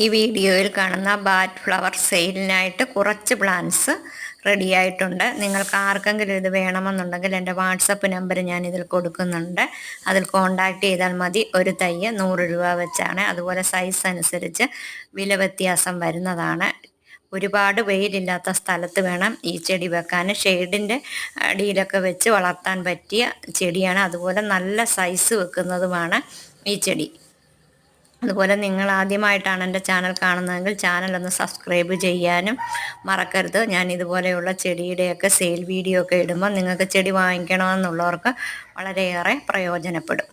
ഈ വീഡിയോയിൽ കാണുന്ന ബാറ്റ് ഫ്ലവർ സെയിലിനായിട്ട് കുറച്ച് പ്ലാന്റ്സ് റെഡി ആയിട്ടുണ്ട്. നിങ്ങൾക്ക് ആർക്കെങ്കിലും ഇത് വേണമെന്നുണ്ടെങ്കിൽ എൻ്റെ വാട്സപ്പ് നമ്പർ ഞാൻ ഇതിൽ കൊടുക്കുന്നുണ്ട്. അതിൽ കോൺടാക്റ്റ് ചെയ്താൽ മതി. ഒരു തൈ 100 രൂപ വെച്ചാണ്. അതുപോലെ സൈസ് അനുസരിച്ച് വില വ്യത്യാസം വരുന്നതാണ്. ഒരുപാട് വെയിലില്ലാത്ത സ്ഥലത്ത് വേണം ഈ ചെടി വെക്കാൻ. ഷെയ്ഡിൻ്റെ അടിയിലൊക്കെ വെച്ച് വളർത്താൻ പറ്റിയ ചെടിയാണ്. അതുപോലെ നല്ല സൈസ് വെക്കുന്നതുമാണ് ഈ ചെടി. അതുപോലെ നിങ്ങൾ ആദ്യമായിട്ടാണ് എൻ്റെ ചാനൽ കാണുന്നതെങ്കിൽ ചാനലൊന്ന് സബ്സ്ക്രൈബ് ചെയ്യാനും മറക്കരുത്. ഞാൻ ഇതുപോലെയുള്ള ചെടിയുടെയൊക്കെ സെയിൽ വീഡിയോ ഒക്കെ ഇടുമ്പോൾ നിങ്ങൾക്ക് ചെടി വാങ്ങിക്കണമെന്നുള്ളവർക്ക് വളരെയേറെ പ്രയോജനപ്പെടും.